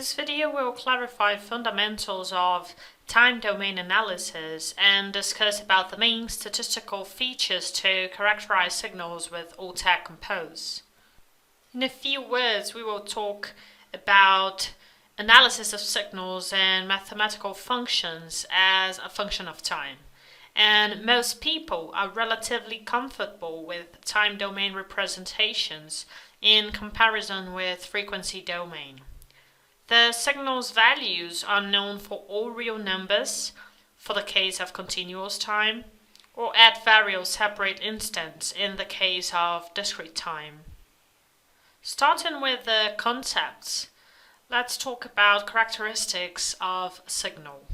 This video will clarify fundamentals of time domain analysis and discuss about the main statistical features to characterize signals with Altair Compose. In a few words, we will talk about analysis of signals and mathematical functions as a function of time. And most people are relatively comfortable with time domain representations in comparison with frequency domain. The signal's values are known for all real numbers, for the case of continuous time, or at various separate instants in the case of discrete time. Starting with the concepts, let's talk about characteristics of a signal.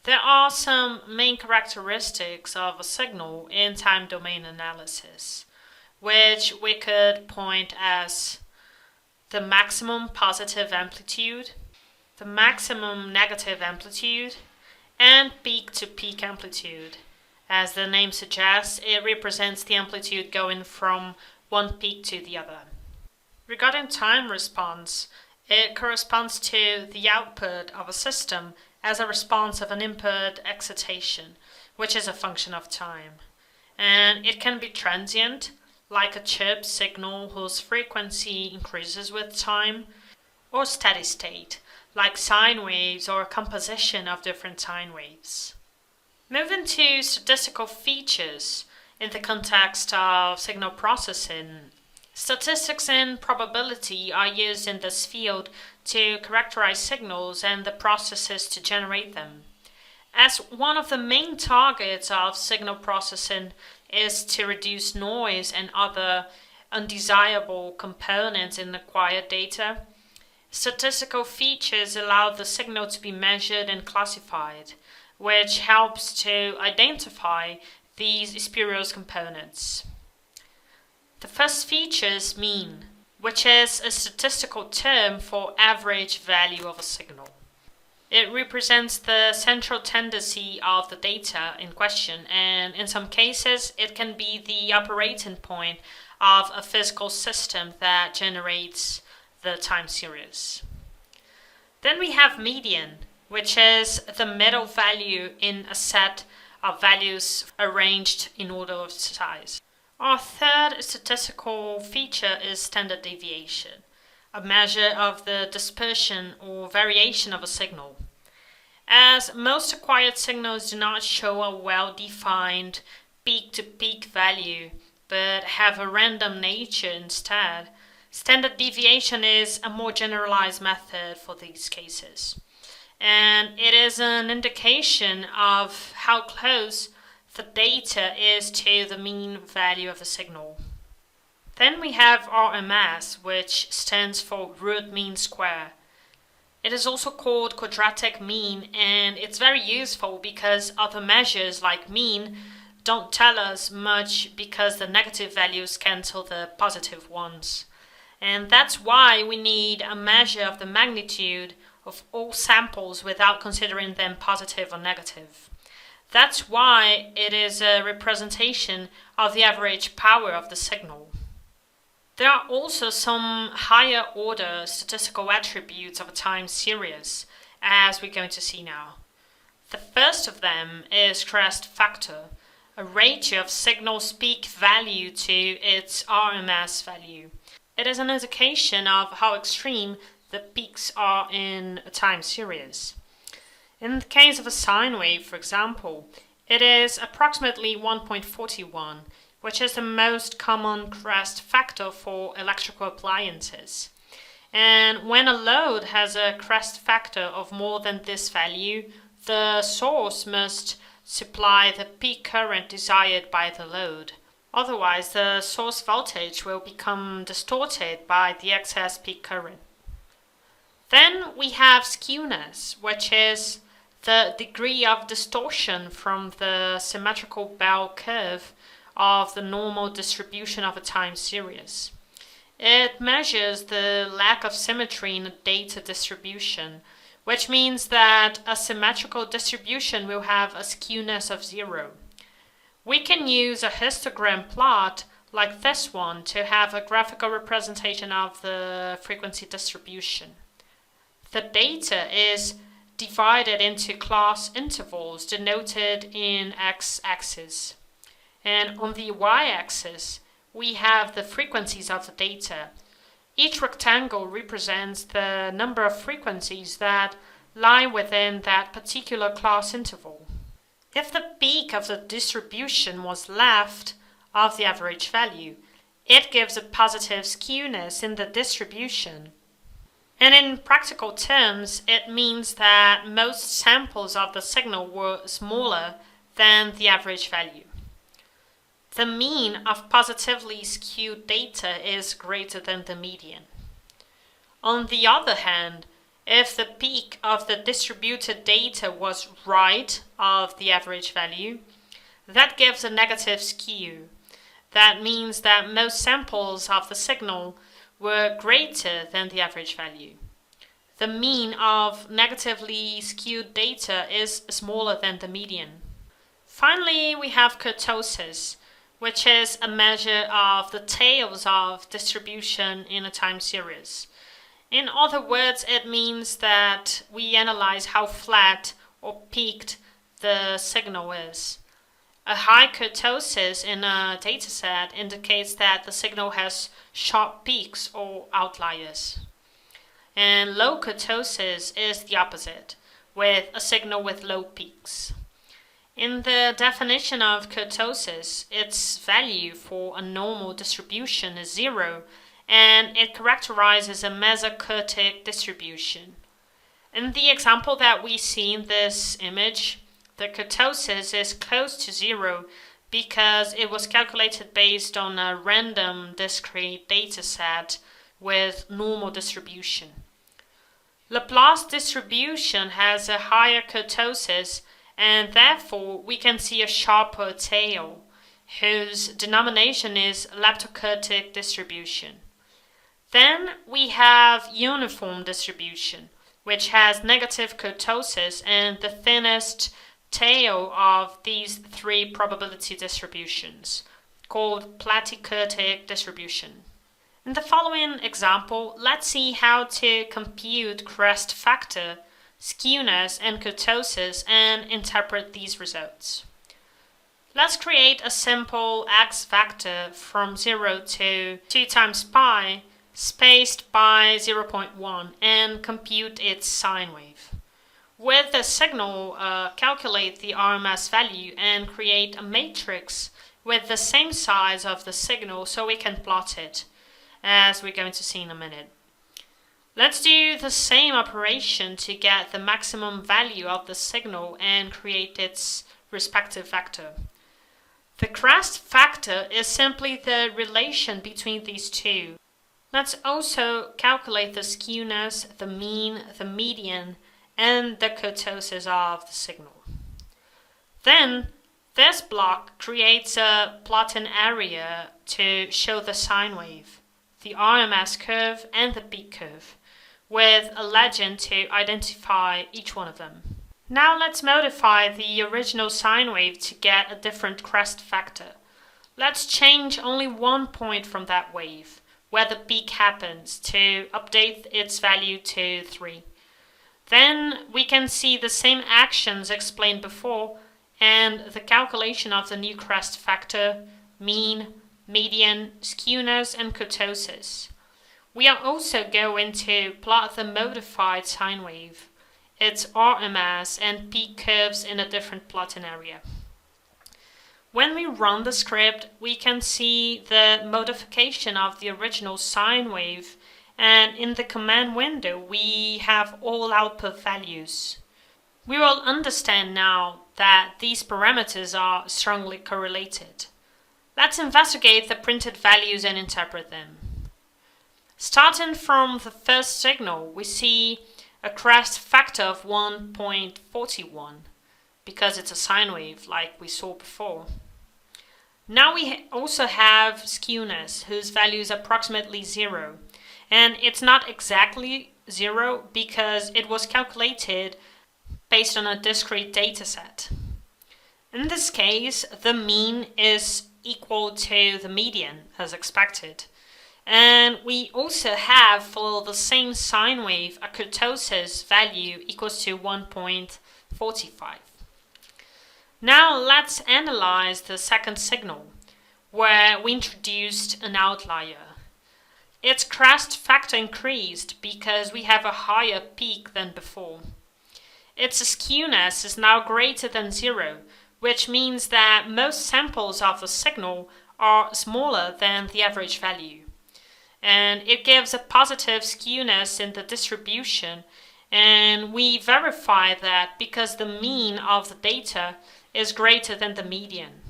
There are some main characteristics of a signal in time domain analysis, which we could point as the maximum positive amplitude, the maximum negative amplitude, and peak-to-peak amplitude. As the name suggests, it represents the amplitude going from one peak to the other. Regarding time response, it corresponds to the output of a system as a response of an input excitation, which is a function of time. And it can be transient, like a chirp signal whose frequency increases with time, or steady state, like sine waves or a composition of different sine waves. Moving to statistical features in the context of signal processing, statistics and probability are used in this field to characterize signals and the processes to generate them. As one of the main targets of signal processing is to reduce noise and other undesirable components in acquired data, statistical features allow the signal to be measured and classified, which helps to identify these spurious components. The first feature is mean, which is a statistical term for average value of a signal. It represents the central tendency of the data in question, and in some cases it can be the operating point of a physical system that generates the time series. Then we have median, which is the middle value in a set of values arranged in order of size. Our third statistical feature is standard deviation, a measure of the dispersion or variation of a signal. As most acquired signals do not show a well-defined peak-to-peak value, but have a random nature instead, standard deviation is a more generalized method for these cases. And it is an indication of how close the data is to the mean value of the signal. Then we have RMS, which stands for root mean square. It is also called quadratic mean, and it's very useful because other measures like mean don't tell us much because the negative values cancel the positive ones. And that's why we need a measure of the magnitude of all samples without considering them positive or negative. That's why it is a representation of the average power of the signal. There are also some higher order statistical attributes of a time series, as we're going to see now. The first of them is crest factor, a ratio of signal's peak value to its RMS value. It is an indication of how extreme the peaks are in a time series. In the case of a sine wave, for example, it is approximately 1.41, which is the most common crest factor for electrical appliances. And when a load has a crest factor of more than this value, the source must supply the peak current desired by the load. Otherwise, the source voltage will become distorted by the excess peak current. Then we have skewness, which is the degree of distortion from the symmetrical bell curve of the normal distribution of a time series. It measures the lack of symmetry in a data distribution, which means that a symmetrical distribution will have a skewness of 0. We can use a histogram plot like this one to have a graphical representation of the frequency distribution. The data is divided into class intervals denoted in x-axis. And on the y-axis, we have the frequencies of the data. Each rectangle represents the number of frequencies that lie within that particular class interval. If the peak of the distribution was left of the average value, it gives a positive skewness in the distribution. And in practical terms, it means that most samples of the signal were smaller than the average value. The mean of positively skewed data is greater than the median. On the other hand, if the peak of the distributed data was right of the average value, that gives a negative skew. That means that most samples of the signal were greater than the average value. The mean of negatively skewed data is smaller than the median. Finally, we have kurtosis, which is a measure of the tails of distribution in a time series. In other words, it means that we analyze how flat or peaked the signal is. A high kurtosis in a dataset indicates that the signal has sharp peaks or outliers. And low kurtosis is the opposite, with a signal with low peaks. In the definition of kurtosis, its value for a normal distribution is 0, and it characterizes a mesokurtic distribution. In the example that we see in this image, the kurtosis is close to 0 because it was calculated based on a random discrete dataset with normal distribution. Laplace distribution has a higher kurtosis, and therefore we can see a sharper tail, whose denomination is leptokurtic distribution. Then we have uniform distribution, which has negative kurtosis and the thinnest tail of these three probability distributions, called platykurtic distribution. In the following example, let's see how to compute crest factor, skewness, and kurtosis and interpret these results. Let's create a simple x vector from 0 to 2 times pi spaced by 0.1 and compute its sine wave. With the signal, calculate the RMS value and create a matrix with the same size of the signal so we can plot it, as we're going to see in a minute. Let's do the same operation to get the maximum value of the signal and create its respective vector. The crest factor is simply the relation between these two. Let's also calculate the skewness, the mean, the median, and the kurtosis of the signal. Then, this block creates a plotting area to show the sine wave, the RMS curve, and the peak curve, with a legend to identify each one of them. Now let's modify the original sine wave to get a different crest factor. Let's change only one point from that wave, where the peak happens, to update its value to 3. Then we can see the same actions explained before and the calculation of the new crest factor, mean, median, skewness, and kurtosis. We are also going to plot the modified sine wave, its RMS and peak curves in a different plotting area. When we run the script, we can see the modification of the original sine wave, and in the command window we have all output values. We will understand now that these parameters are strongly correlated. Let's investigate the printed values and interpret them. Starting from the first signal, we see a crest factor of 1.41 because it's a sine wave like we saw before. Now we also have skewness, whose value is approximately 0. And it's not exactly 0 because it was calculated based on a discrete dataset. In this case, the mean is equal to the median, as expected. And we also have, for the same sine wave, a kurtosis value equals to 1.45. Now let's analyze the second signal, where we introduced an outlier. Its crest factor increased because we have a higher peak than before. Its skewness is now greater than 0, which means that most samples of the signal are smaller than the average value. And it gives a positive skewness in the distribution, and we verify that because the mean of the data is greater than the median.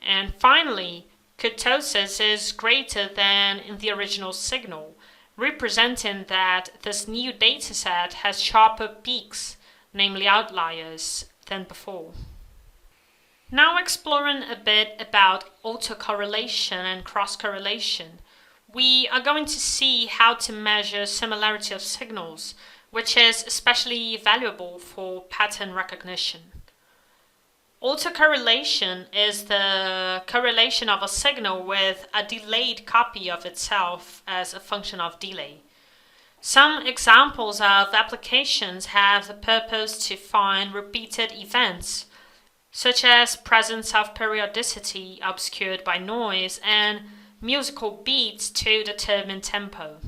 And finally, kurtosis is greater than in the original signal, representing that this new dataset has sharper peaks, namely outliers, than before. Now exploring a bit about autocorrelation and cross-correlation, we are going to see how to measure similarity of signals, which is especially valuable for pattern recognition. Autocorrelation is the correlation of a signal with a delayed copy of itself as a function of delay. Some examples of applications have the purpose to find repeated events, such as presence of periodicity obscured by noise and musical beats to determine tempo,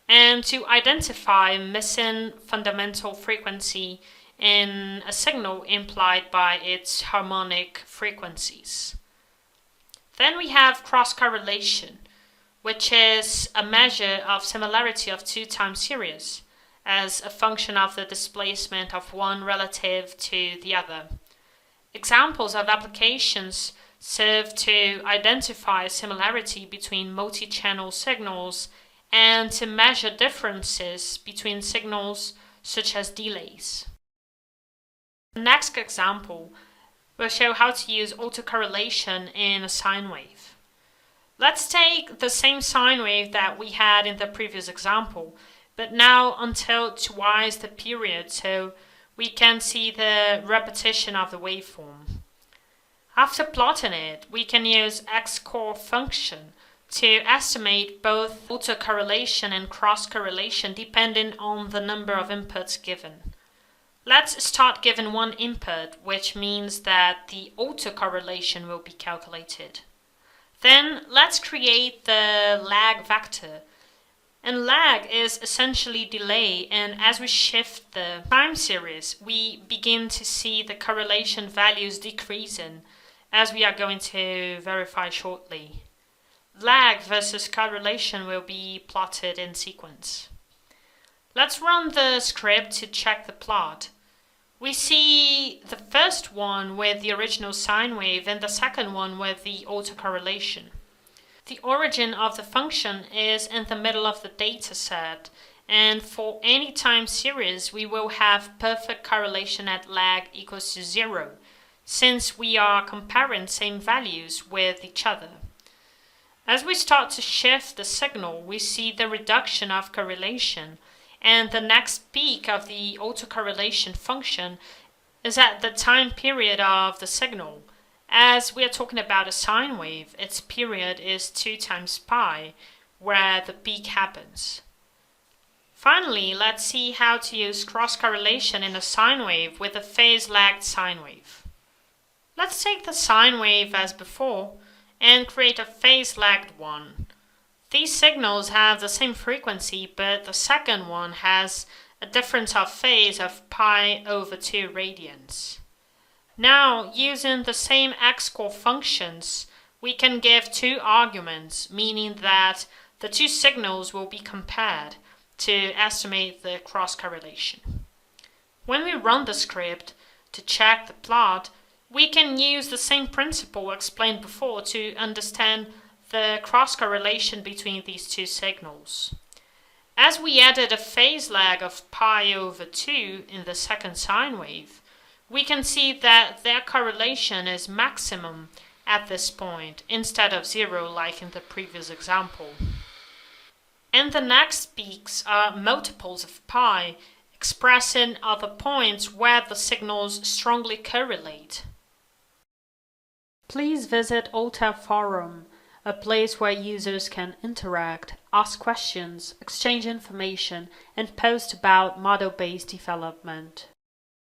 and to identify missing fundamental frequency in a signal implied by its harmonic frequencies. Then we have cross-correlation, which is a measure of similarity of two time series as a function of the displacement of one relative to the other. Examples of applications serve to identify similarity between multi-channel signals and to measure differences between signals such as delays. The next example will show how to use autocorrelation in a sine wave. Let's take the same sine wave that we had in the previous example, but now until twice the period, so we can see the repetition of the waveform. After plotting it, we can use x-core function to estimate both autocorrelation and cross-correlation depending on the number of inputs given. Let's start given one input, which means that the autocorrelation will be calculated. Then let's create the lag vector. And lag is essentially delay, and as we shift the time series, we begin to see the correlation values decreasing, as we are going to verify shortly. Lag versus correlation will be plotted in sequence. Let's run the script to check the plot. We see the first one with the original sine wave and the second one with the autocorrelation. The origin of the function is in the middle of the data set, and for any time series we will have perfect correlation at lag equals to 0, since we are comparing same values with each other. As we start to shift the signal, we see the reduction of correlation, and the next peak of the autocorrelation function is at the time period of the signal. As we are talking about a sine wave, its period is 2 times pi, where the peak happens. Finally, let's see how to use cross-correlation in a sine wave with a phase-lagged sine wave. Let's take the sine wave as before and create a phase-lagged one. These signals have the same frequency, but the second one has a difference of phase of pi over 2 radians. Now, using the same x-core functions, we can give two arguments, meaning that the two signals will be compared to estimate the cross-correlation. When we run the script to check the plot, we can use the same principle explained before to understand the cross-correlation between these two signals. As we added a phase lag of pi over 2 in the second sine wave, we can see that their correlation is maximum at this point instead of 0 like in the previous example. And the next peaks are multiples of pi, expressing other points where the signals strongly correlate. Please visit Altair Forum, a place where users can interact, ask questions, exchange information, and post about model-based development.